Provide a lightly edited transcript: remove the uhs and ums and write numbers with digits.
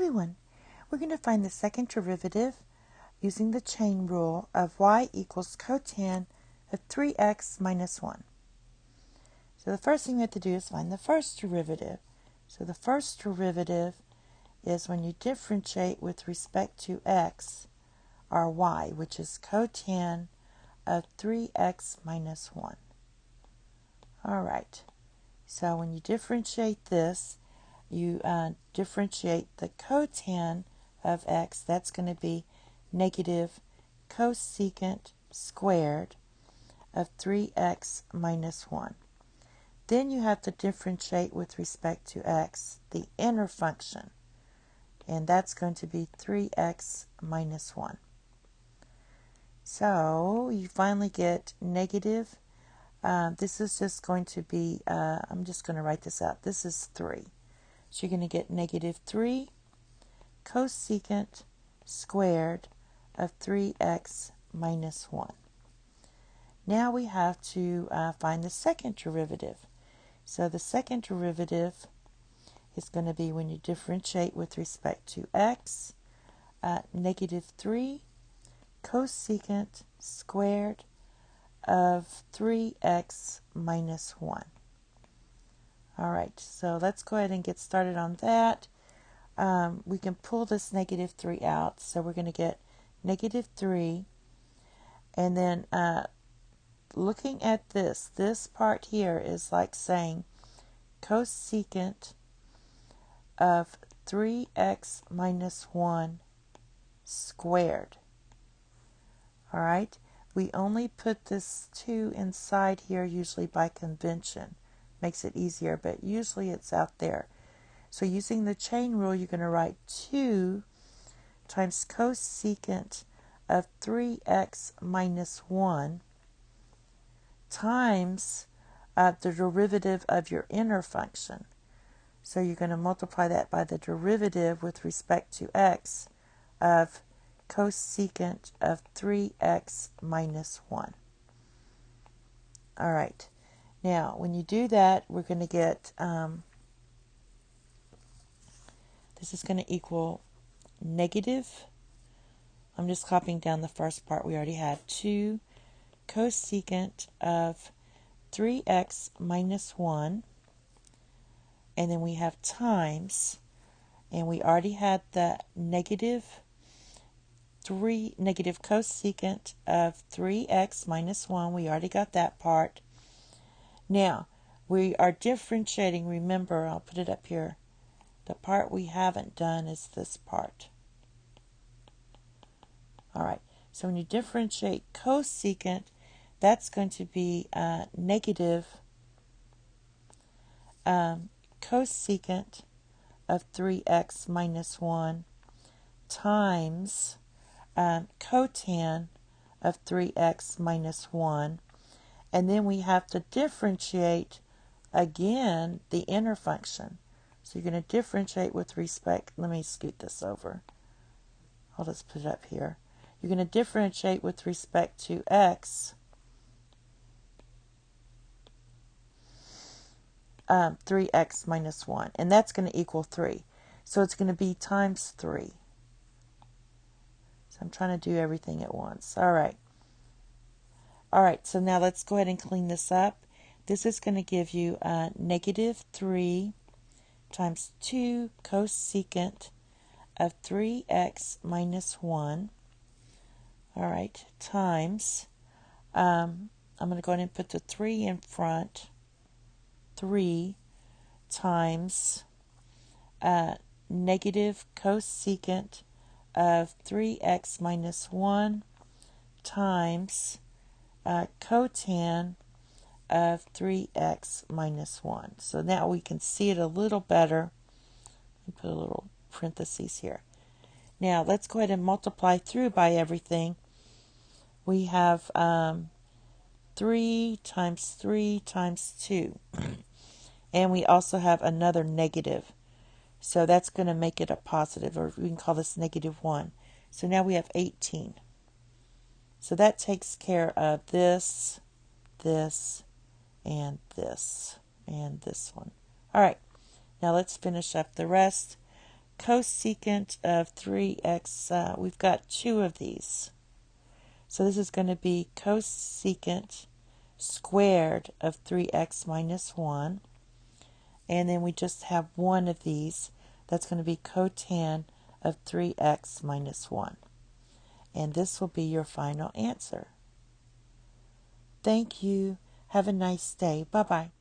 everyone. We're going to find the second derivative using the chain rule of y equals cotan of 3x minus 1. So the first thing we have to do is find the first derivative. So the first derivative is when you differentiate with respect to x or y, which is cotan of 3x minus 1. All right. So when you differentiate this, you differentiate the cotan of x. That's going to be negative cosecant squared of 3x minus 1. Then you have to differentiate with respect to x, the inner function, and that's going to be 3x minus 1. So you finally get negative. This is just going to be, I'm just going to write this out. This is 3. So you're going to get negative 3 cosecant squared of 3x minus 1. Now we have to find the second derivative. So the second derivative is going to be when you differentiate with respect to x, negative 3 cosecant squared of 3x minus 1. All right, so let's go ahead and get started on that. We can pull this negative 3 out, so we're going to get negative 3, and then looking at this part here is like saying cosecant of 3x minus 1 squared. All right, we only put this 2 inside here usually by convention. Makes it easier, but usually it's out there. So using the chain rule, you're going to write 2 times cosecant of 3x minus 1 times the derivative of your inner function. So you're going to multiply that by the derivative with respect to x of cosecant of 3x minus 1. All right. Now, when you do that, we're going to get, this is going to equal negative, I'm just copying down the first part we already had, 2 cosecant of 3x minus 1, and then we have times, and we already had the negative cosecant of 3x minus 1. We already got that part. Now, we are differentiating. Remember, I'll put it up here. The part we haven't done is this part. All right, so when you differentiate cosecant, that's going to be negative cosecant of 3x minus 1 times cotan of 3x minus 1. And then we have to differentiate again the inner function. So you're going to differentiate with respect, let me scoot this over. I'll just put it up here. You're going to differentiate with respect to x 3x minus 1, and that's going to equal 3. So it's going to be times 3. So I'm trying to do everything at once. All right. All right, so now let's go ahead and clean this up. This is going to give you negative 3 times 2 cosecant of 3x minus 1. All right, times, I'm going to go ahead and put the 3 in front. 3 times negative cosecant of 3x minus 1 times cotan of 3x minus 1. So now we can see it a little better. Let me put a little parentheses here. Now let's go ahead and multiply through by everything. We have 3 times 3 times 2. And we also have another negative. So that's going to make it a positive, or we can call this negative 1. So now we have 18. So that takes care of this, this, and this one. All right, now let's finish up the rest. cosecant of 3x, we've got two of these. So this is going to be cosecant squared of 3x minus 1. And then we just have one of these. That's going to be cotan of 3x minus 1. And this will be your final answer. Thank you. Have a nice day. Bye-bye.